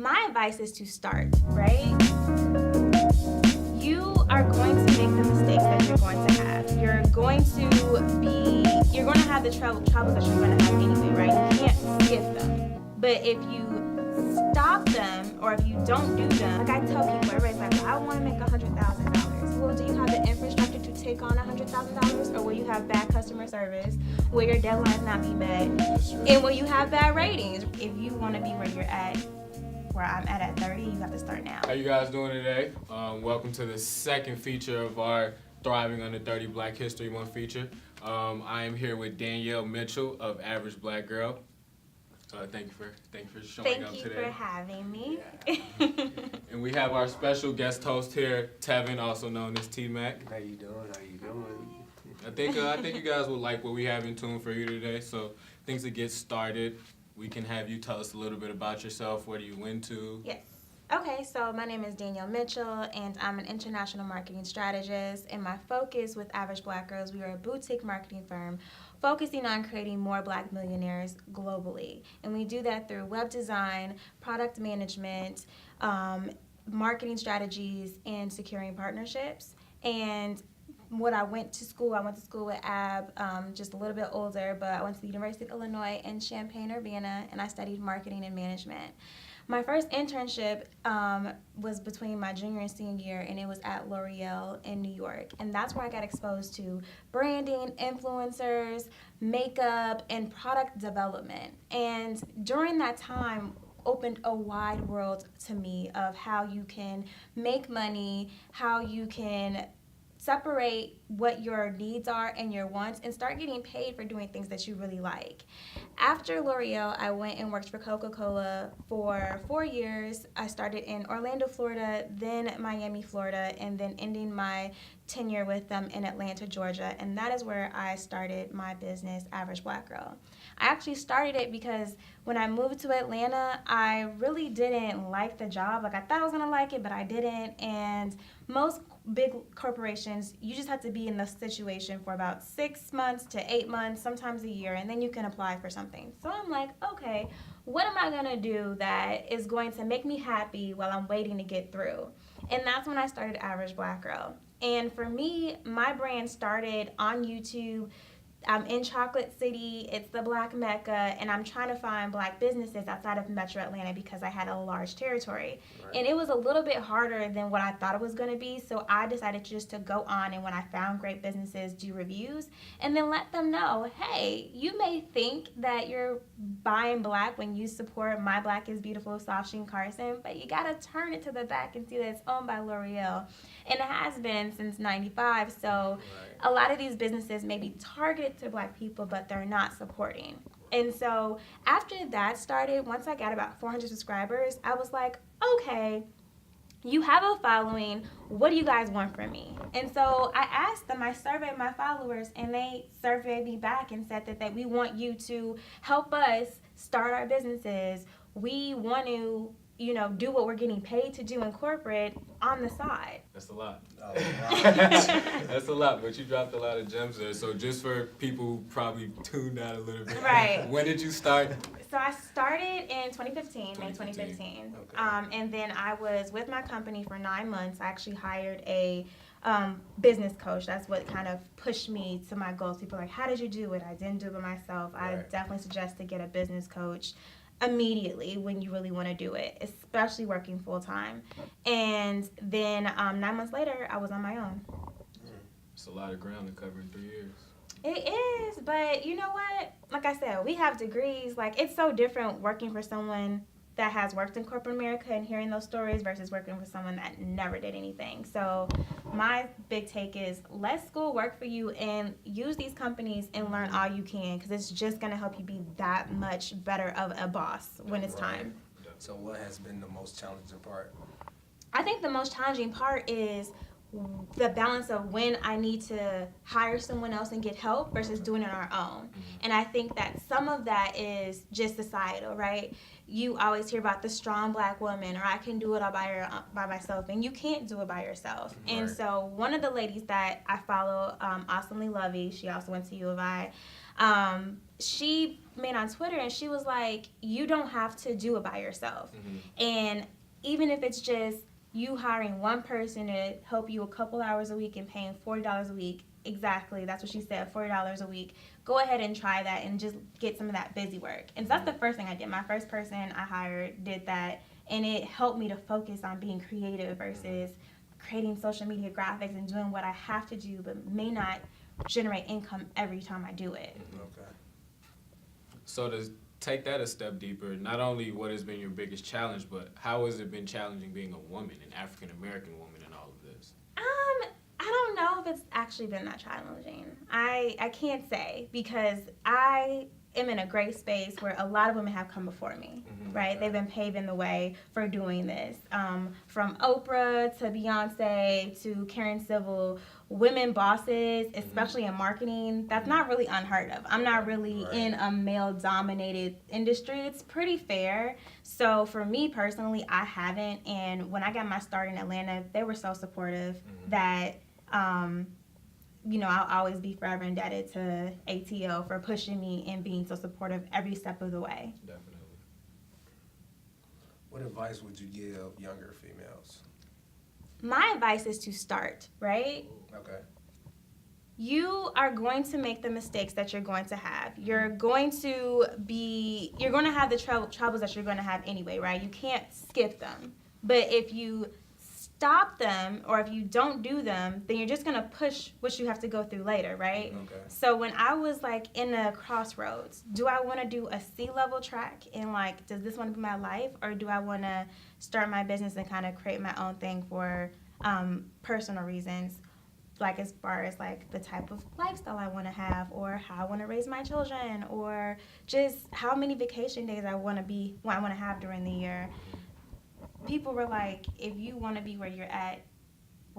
My advice is to start, right? You are going to make the mistakes that you're going to have. You're going to have the troubles that you're going to have anyway, right? You can't skip them. But if you stop them or if you don't do them, like I tell people, everybody's like, well, I want to make $100,000. Well, do you have the infrastructure to take on $100,000, or will you have bad customer service? Will your deadlines not be met? And will you have bad ratings? If you want to be where I'm at 30, you have to start now. How you guys doing today? Welcome to the second feature of our Thriving Under 30 Black History Month feature. I am here with Danielle Mitchell of Average Black Girl. Thank you for showing up today. Thank you for having me. Yeah. And we have our special guest host here, Tevin, also known as T-Mac. How you doing? I think you guys will like what we have in tune for you today. So things to get started, we can have you tell us a little bit about yourself. What are you into? Yes. Okay, so my name is Danielle Mitchell, and I'm an international marketing strategist. And my focus with Average Black Girls, we are a boutique marketing firm focusing on creating more Black millionaires globally. And we do that through web design, product management, marketing strategies, and securing partnerships. And what I went to school with AB, just a little bit older, but I went to the University of Illinois-Champaign, Urbana, and I studied marketing and management. My first internship was between my junior and senior year, and it was at L'Oreal in New York. And that's where I got exposed to branding, influencers, makeup, and product development. And during that time, opened a wide world to me of how you can make money, how you can separate what your needs are and your wants, and start getting paid for doing things that you really like. After L'Oreal, I went and worked for Coca-Cola for 4 years. I started in Orlando, Florida, then Miami, Florida, and then ending my tenure with them in Atlanta, Georgia. And that is where I started my business, Average Black Girl. I actually started it because when I moved to Atlanta, I really didn't like the job. Like, I thought I was gonna like it, but I didn't. And most big corporations, you just have to be in the situation for about 6 months to 8 months, sometimes a year, and then you can apply for something. So I'm like, okay, what am I gonna do that is going to make me happy while I'm waiting to get through? And that's when I started Average Black Girl. And for me, my brand started on YouTube. I'm in Chocolate City, it's the Black Mecca, and I'm trying to find Black businesses outside of Metro Atlanta because I had a large territory. Right. And it was a little bit harder than what I thought it was going to be, so I decided just to go on, and when I found great businesses, do reviews, and then let them know, hey, you may think that you're buying Black when you support My Black is Beautiful, Soft Sheen Carson, but you got to turn it to the back and see that it's owned by L'Oreal. And it has been since 95, so right. A lot of these businesses may be targeted to Black people, but they're not supporting. And so after that started, once I got about 400 subscribers, I was like, okay, you have a following, what do you guys want from me? And so I asked them, I surveyed my followers, and they surveyed me back and said that we want you to help us start our businesses. We want to do what we're getting paid to do in corporate on the side. That's a lot. That's a lot, but you dropped a lot of gems there. So just for people who probably tuned out a little bit. Right. When did you start? So I started in 2015, May 2015. Okay. And then I was with my company for 9 months. I actually hired a business coach. That's what kind of pushed me to my goals. People are like, how did you do it? I didn't do it by myself. Right. I definitely suggest to get a business coach immediately when you really want to do it, especially working full-time. And then 9 months later, I was on my own. It's a lot of ground to cover in 3 years. It is, but you know what? Like I said, we have degrees. Like, it's so different working for someone that has worked in corporate America and hearing those stories versus working for someone that never did anything. So my big take is let school work for you and use these companies and learn all you can, because it's just going to help you be that much better of a boss when it's time. So what has been the most challenging part? I think the most challenging part is the balance of when I need to hire someone else and get help versus doing it on our own. And I think that some of that is just societal, right? You always hear about the strong black woman, or I can do it all by myself, and you can't do it by yourself. Right. And so one of the ladies that I follow, Awesomely Lovey, she also went to U of I, she made on Twitter, and she was like, you don't have to do it by yourself. And even if it's just you hiring one person to help you a couple hours a week and paying $40 a week, exactly, that's what she said, $40 a week, go ahead and try that and just get some of that busy work. And so that's the first thing I did. My first person I hired did that, and it helped me to focus on being creative versus creating social media graphics and doing what I have to do but may not generate income every time I do it. Okay. So to take that a step deeper, not only what has been your biggest challenge, but how has it been challenging being a woman, an African American woman in all of this? I don't know if it's actually been that challenging. I can't say, because I am in a great space where a lot of women have come before me, right? They've been paving the way for doing this. From Oprah to Beyonce to Karen Civil, women bosses, especially in marketing, that's not really unheard of. I'm not really in a male-dominated industry. It's pretty fair. So for me personally, I haven't. And when I got my start in Atlanta, they were so supportive that you know, I'll always be forever indebted to ATL for pushing me and being so supportive every step of the way. Definitely. What advice would you give younger females? My advice is to start, right? Okay. You are going to make the mistakes that you're going to have. You're going to have the troubles that you're going to have anyway, right? You can't skip them. But if you stop them, or if you don't do them, then you're just going to push what you have to go through later, right? Okay. So when I was like in a crossroads, do I want to do a C-level track and like, does this want to be my life, or do I want to start my business and kind of create my own thing for personal reasons, like as far as like the type of lifestyle I want to have, or how I want to raise my children, or just how many vacation days I want to have during the year. People were like, if you want to be where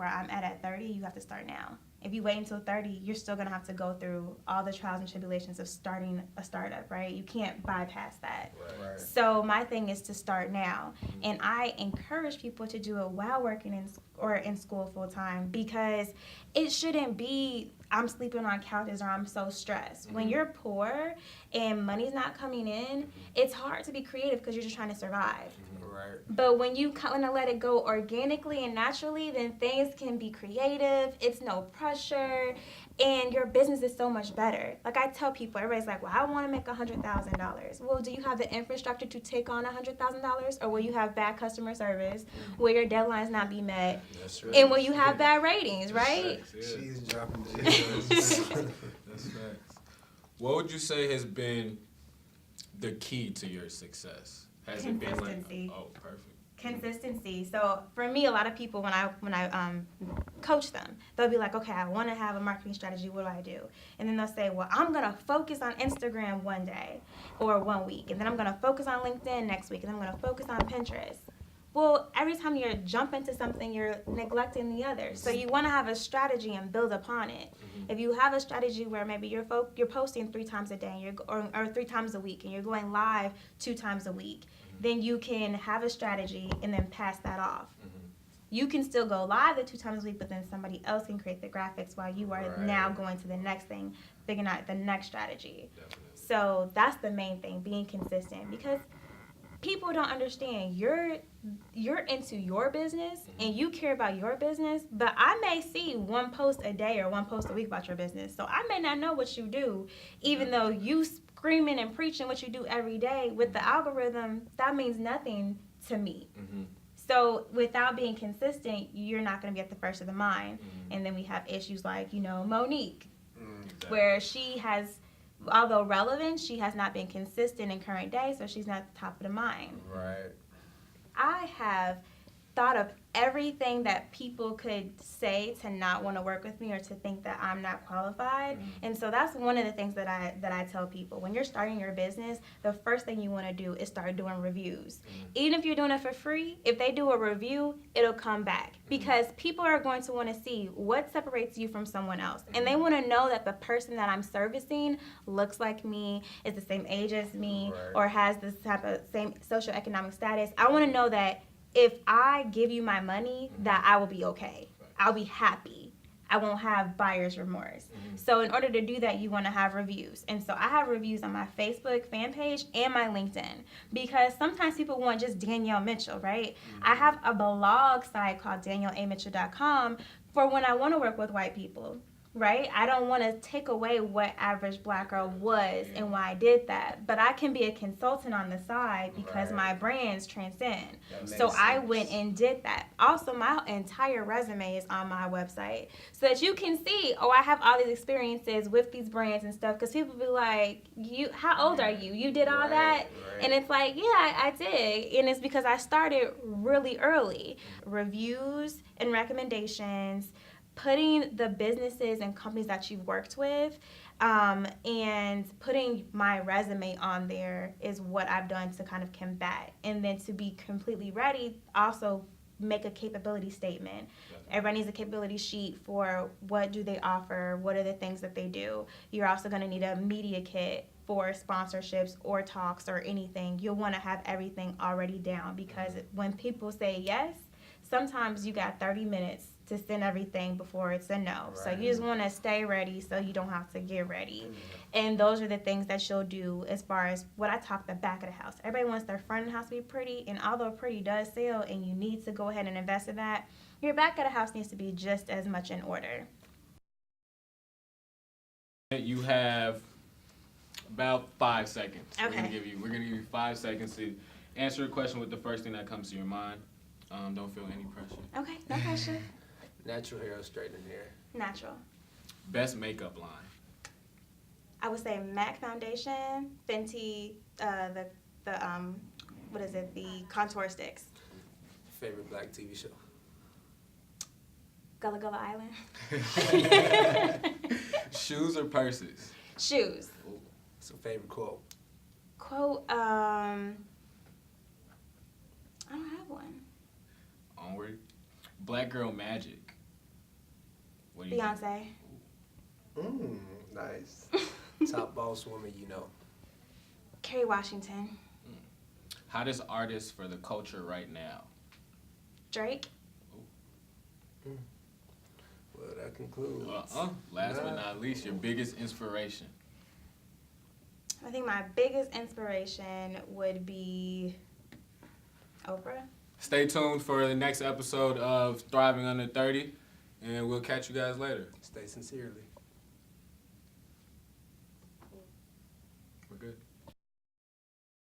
I'm at 30, you have to start now. If you wait until 30, you're still going to have to go through all the trials and tribulations of starting a startup, right? You can't bypass that. Right. So my thing is to start now. And I encourage people to do it while working in school full time, because it shouldn't be, I'm sleeping on couches or I'm so stressed. When you're poor and money's not coming in, it's hard to be creative because you're just trying to survive. Right. But when you kind of let it go organically and naturally, then things can be creative. It's no pressure, and your business is so much better. Like I tell people, everybody's like, well, I want to make $100,000. Well, do you have the infrastructure to take on $100,000, or will you have bad customer service? Will your deadlines not be met? That's right. And will you have bad ratings, right? She's dropping the That's facts. What would you say has been the key to your success? Has it been like, Consistency. oh, perfect. Consistency. So for me, a lot of people, when I coach them, they'll be like, okay, I want to have a marketing strategy. What do I do? And then they'll say, well, I'm going to focus on Instagram one day or 1 week. And then I'm going to focus on LinkedIn next week. And I'm going to focus on Pinterest. Well, every time you jump into something, you're neglecting the other. So you want to have a strategy and build upon it. If you have a strategy where maybe you're posting 3 times a day or 3 times a week, and you're going live 2 times a week, then you can have a strategy and then pass that off. You can still go live the 2 times a week, but then somebody else can create the graphics while you are now going to the next thing, figuring out the next strategy. Definitely. So that's the main thing, being consistent, because people don't understand you're into your business and you care about your business, but I may see 1 post a day or 1 post a week about your business. So I may not know what you do, even though you screaming and preaching what you do every day. With the algorithm, that means nothing to me. So without being consistent, you're not going to be at the first of the mind. And then we have issues like, Monique, where she has, although relevant, she has not been consistent in current day, so she's not at the top of the mind. Right. I have thought of everything that people could say to not want to work with me or to think that I'm not qualified. And so that's one of the things that I tell people. When you're starting your business, the first thing you want to do is start doing reviews. Even if you're doing it for free, if they do a review, it'll come back because people are going to want to see what separates you from someone else. And they want to know that the person that I'm servicing looks like me, is the same age as me, or has this type of same socioeconomic status. I want to know that if I give you my money, that I will be okay. I'll be happy. I won't have buyer's remorse. So in order to do that, you want to have reviews. And so I have reviews on my Facebook fan page and my LinkedIn because sometimes people want just Danielle Mitchell, right? I have a blog site called DanielleAMitchell.com for when I want to work with white people. Right? I don't want to take away what Average Black Girl was and why I did that. But I can be a consultant on the side because my brands transcend. So I went and did that. Also, my entire resume is on my website so that you can see, I have all these experiences with these brands and stuff because people be like, how old are you? You did all that? And it's like, yeah, I did. And it's because I started really early. Reviews and recommendations, putting the businesses and companies that you've worked with and putting my resume on there is what I've done to kind of combat. And then to be completely ready, also make a capability statement. Everybody needs a capability sheet for what do they offer, what are the things that they do. You're also going to need a media kit for sponsorships or talks or anything. You'll want to have everything already down because when people say yes, sometimes you got 30 minutes to send everything before it's a no. So you just want to stay ready so you don't have to get ready. And those are the things that you'll do as far as what I talk the back of the house. Everybody wants their front of the house to be pretty, and although pretty does sell and you need to go ahead and invest in that, your back of the house needs to be just as much in order. You have about 5 seconds. Okay. We're gonna give you 5 seconds to answer a question with the first thing that comes to your mind. Don't feel any pressure. Okay, no pressure. Natural hair or straightened hair? Natural. Best makeup line. I would say MAC foundation, Fenty, the contour sticks. Favorite black TV show? Gullah Gullah Island. Shoes or purses? Shoes. Ooh. What's your favorite quote? Quote, I don't have one. Onward. Black girl magic. What do you Beyonce. Think? Nice. Top boss woman you know? Kerry Washington. Hottest artist for the culture right now? Drake. Well, that concludes. Last but not least, your biggest inspiration? I think my biggest inspiration would be Oprah. Stay tuned for the next episode of Thriving Under 30, and we'll catch you guys later. Stay sincerely.